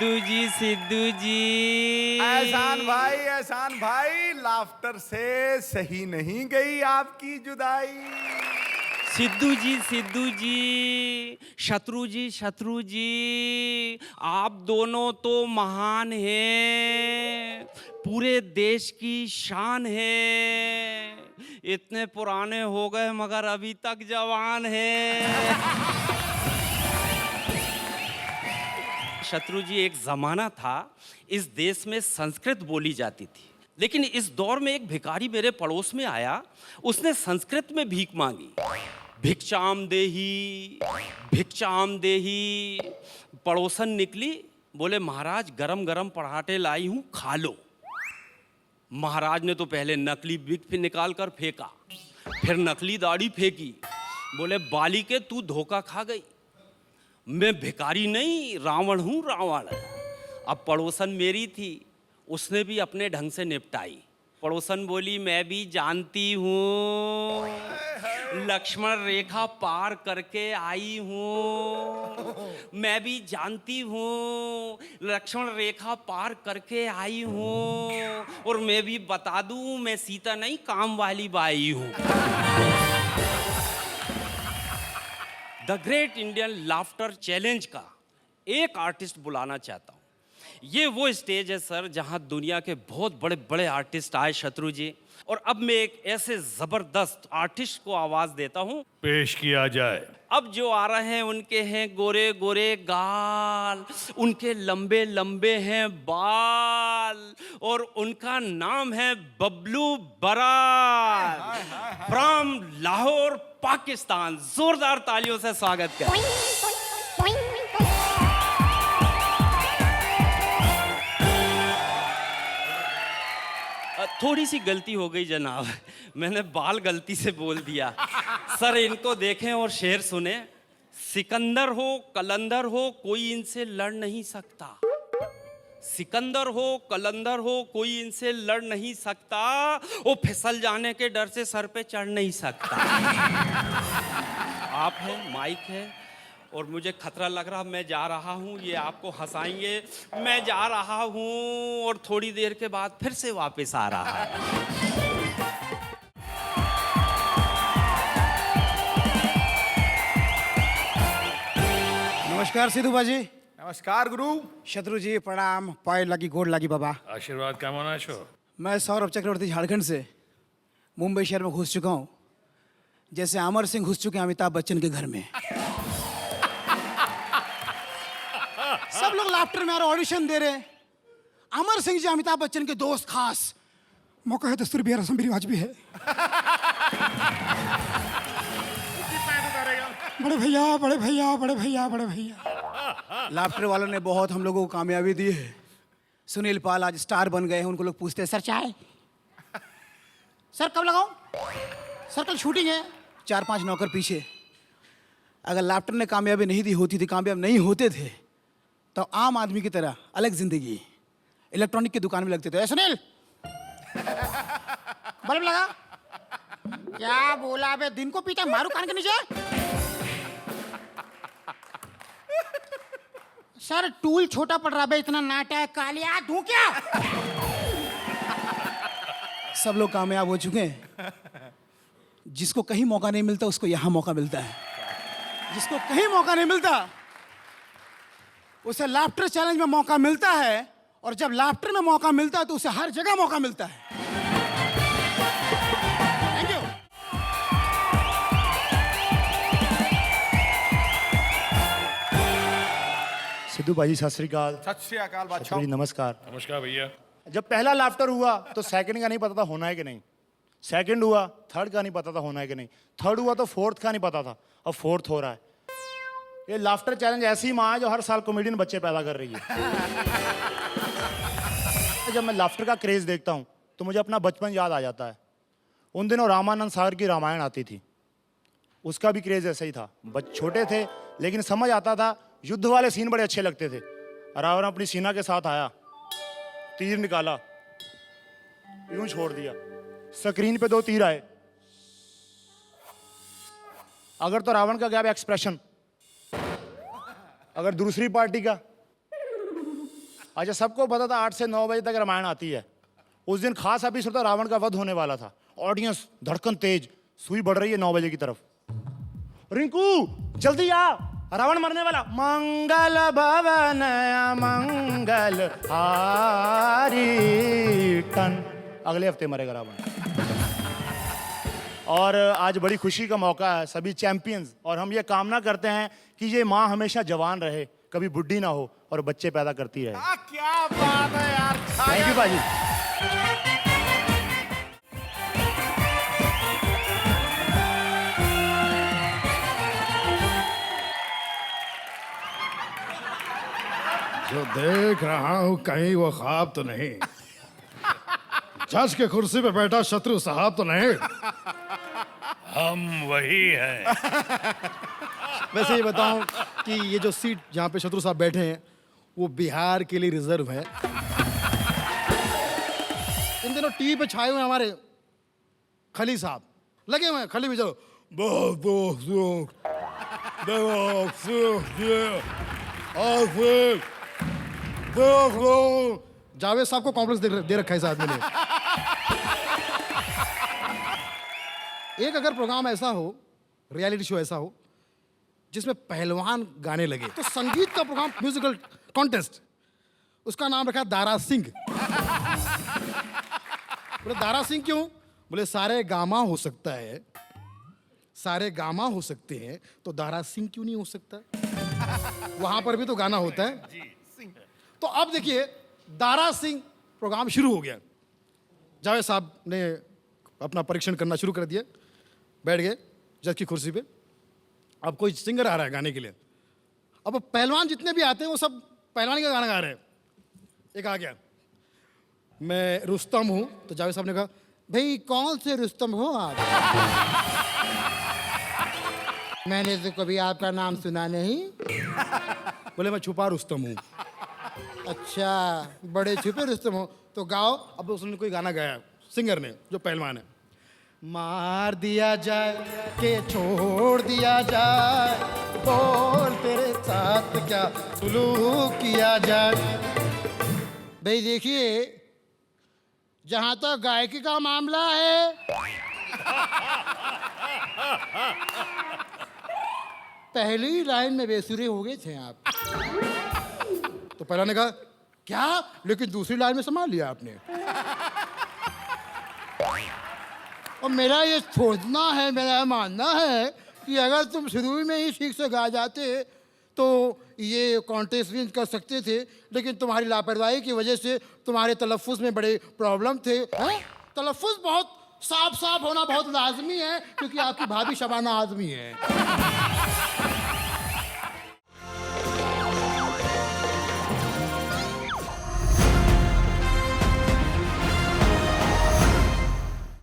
सिद्धू जी। एहसान भाई, लाफ्टर से सही नहीं गई आपकी जुदाई। सिद्धू जी, शत्रु जी, आप दोनों तो महान हैं, पूरे देश की शान हैं, इतने पुराने हो गए मगर अभी तक जवान हैं। शत्रु जी, एक जमाना था इस देश में संस्कृत बोली जाती थी, लेकिन इस दौर में एक भिखारी मेरे पड़ोस में आया, उसने संस्कृत में भीख मांगी। भिक्षाम देही। पड़ोसन निकली, बोले महाराज गरम गरम पराठे लाई हूं, खा लो। महाराज ने तो पहले नकली बिक निकाल कर फेंका, फिर नकली दाढ़ी फेंकी, बोले बालिके तू धोखा खा गई, मैं भिखारी नहीं रावण हूं, रावण। अब पड़ोसन मेरी थी, उसने भी अपने ढंग से निपटाई। पड़ोसन बोली मैं भी जानती हूँ, लक्ष्मण रेखा पार करके आई हूँ, मैं भी जानती हूँ, लक्ष्मण रेखा पार करके आई हूँ, और मैं भी बता दूँ मैं सीता नहीं काम वाली बाई हूँ। The great Indian laughter challenge का एक आर्टिस्ट बुलाना चाहता हूँ। ये वो स्टेज है सर जहां दुनिया के बहुत बड़े बड़े आर्टिस्ट आए शत्रु जी, और अब मैं एक ऐसे जबरदस्त आर्टिस्ट को आवाज देता हूं। पेश किया जाए। अब जो आ रहे हैं उनके हैं गोरे गोरे गाल, उनके लंबे लंबे हैं बाल, और उनका नाम है बबलू बरार फ्रॉम लाहौर पाकिस्तान। जोरदार तालियों से स्वागत करें। थोड़ी सी गलती हो गई जनाब, मैंने बाल गलती से बोल दिया। सर इनको देखें और शेर सुने। सिकंदर हो कलंदर हो कोई इनसे लड़ नहीं सकता, सिकंदर हो कलंदर हो कोई इनसे लड़ नहीं सकता, वो फिसल जाने के डर से सर पे चढ़ नहीं सकता। आप हैं, माइक है, और मुझे खतरा लग रहा, मैं जा रहा हूँ, ये आपको हंसाएंगे, मैं जा रहा हूँ, और थोड़ी देर के बाद फिर से वापस आ रहा है। नमस्कार सिद्धू बाजी। नमस्कार गुरु। शत्रु जी प्रणाम, पाए लगी गोड़ लगी बाबा। आशीर्वाद कामना छो। मैं सौरभ चक्रवर्ती झारखंड से मुंबई शहर में घुस चुका हूँ, जैसे अमर सिंह घुस चुके हैं अमिताभ बच्चन के घर में। सब लोग लाफ्टर में ऑडिशन दे रहे हैं। अमर सिंह जी अमिताभ बच्चन के दोस्त खास, मौका है दस्तूर भी है, रस्म भी रिवाज भी है। बड़े भैया बड़े भैया बड़े भैया बड़े भैया। लाफ्टर वालों ने बहुत हम लोगों को कामयाबी दी है। सुनील पाल आज स्टार बन गए हैं, उनको लोग पूछते हैं सर चाय, सर कब लगाऊं, सर कल शूटिंग है। 4-5 नौकर पीछे। अगर लाफ्टर ने कामयाबी नहीं दी होती थी, कामयाब नहीं होते थे, तो आम आदमी की तरह अलग जिंदगी इलेक्ट्रॉनिक की दुकान में लगते थे। सुनील बल्ब लगा, क्या बोला बे, दिन को पीटा मारू कान के नीचे। सर टूल छोटा पड़ रहा बे, इतना नाटा है, कालिया दूं क्या। सब लोग कामयाब हो चुके हैं। जिसको कहीं मौका नहीं मिलता उसको यहां मौका मिलता है, जिसको कहीं मौका नहीं मिलता उसे लाफ्टर चैलेंज में मौका मिलता है, और जब लाफ्टर में मौका मिलता है तो उसे हर जगह मौका मिलता है। Thank you. सिद्धू भाई सत श्री अकाल। सत श्री अकाल बादशाह। जी नमस्कार। नमस्कार भैया। जब पहला लाफ्टर हुआ तो सेकंड का नहीं पता था होना है कि नहीं, सेकंड हुआ थर्ड का नहीं पता था होना है कि नहीं, थर्ड हुआ तो फोर्थ का नहीं पता था, अब फोर्थ हो रहा है। ये लाफ्टर चैलेंज ऐसी माँ है जो हर साल कॉमेडियन बच्चे पैदा कर रही है। जब मैं लाफ्टर का क्रेज देखता हूँ तो मुझे अपना बचपन याद आ जाता है। उन दिनों रामानंद सागर की रामायण आती थी, उसका भी क्रेज ऐसा ही था। छोटे थे लेकिन समझ आता था, युद्ध वाले सीन बड़े अच्छे लगते थे। रावण अपनी सेना के साथ आया, तीर निकाला, यूं छोड़ दिया, स्क्रीन पे 2 तीर आए। अगर तो रावण का गया एक्सप्रेशन, अगर दूसरी पार्टी का अच्छा, सबको पता था 8 से 9 बजे तक रामायण आती है। उस दिन खास एपिसोड था, रावण का वध होने वाला था। ऑडियंस धड़कन तेज, सुई बढ़ रही है 9 बजे की तरफ। रिंकू जल्दी आ, रावण मरने वाला। मंगल भवन मंगल हारी टन, अगले हफ्ते मरेगा रावण। और आज बड़ी खुशी का मौका है, सभी चैंपियंस और हम ये कामना करते हैं कि ये माँ हमेशा जवान रहे, कभी बुढ़ी ना हो और बच्चे पैदा करती रहे। क्या बात है यार। थैंक यू भाजी। जो देख रहा हूं कहीं वो ख्वाब तो नहीं, जज के कुर्सी पे बैठा शत्रु साहब तो नहीं? हम वही हैं। वैसे ये बताऊं कि ये जो सीट जहाँ पे शत्रु साहब बैठे हैं वो बिहार के लिए रिजर्व है। इन दिनों टीवी पे छाए हुए हमारे खली साहब लगे हुए हैं। खली भी चलो जावेद साहब को कॉम्प्लेक्स दे रखा है इस आदमी ने। एक अगर प्रोग्राम ऐसा हो, रियलिटी शो ऐसा हो जिसमें पहलवान गाने लगे, तो संगीत का प्रोग्राम, म्यूजिकल कॉन्टेस्ट, उसका नाम रखा दारा सिंह। बोले दारा सिंह क्यों? बोले सारे गामा हो सकता है, सारे गामा हो सकते हैं, तो दारा सिंह क्यों नहीं हो सकता? वहां पर भी तो गाना होता है। तो अब देखिए दारा सिंह प्रोग्राम शुरू हो गया। जावेद साहब ने अपना परीक्षण करना शुरू कर दिया, बैठ गए जज की कुर्सी पे। अब कोई सिंगर आ रहा है गाने के लिए। अब पहलवान जितने भी आते हैं वो सब पहलवानी का गाना गा रहे हैं। एक आ गया, मैं रुस्तम हूं, तो जावेद साहब ने कहा भाई कौन से रुस्तम हो आप? मैंने तो कभी आपका नाम सुना नहीं। बोले मैं छुपा रुस्तम हूं। अच्छा, बड़े छुपे रुस्तम हो, तो गाओ। अब उसने कोई गाना गाया सिंगर ने, जो पहलवान है। मार दिया जाए के छोड़ दिया जाए, बोल तेरे साथ क्या सुलूक किया जाए। भाई देखिए, जहां तक गायकी का मामला है, पहली लाइन में बेसुरे हो गए थे आप। तो पहला ने कहा क्या, लेकिन दूसरी लाइन में संभाल लिया आपने। और मेरा ये सोचना है, मेरा मानना है कि अगर तुम शुरू में ही ठीक से गा जाते तो ये कॉन्टेस्ट विन कर सकते थे, लेकिन तुम्हारी लापरवाही की वजह से तुम्हारे तलफ़ुज़ में बड़े प्रॉब्लम थे। तलफ़ुज़ बहुत साफ साफ होना बहुत लाजमी है, क्योंकि आपकी भाभी शबाना आज़मी है।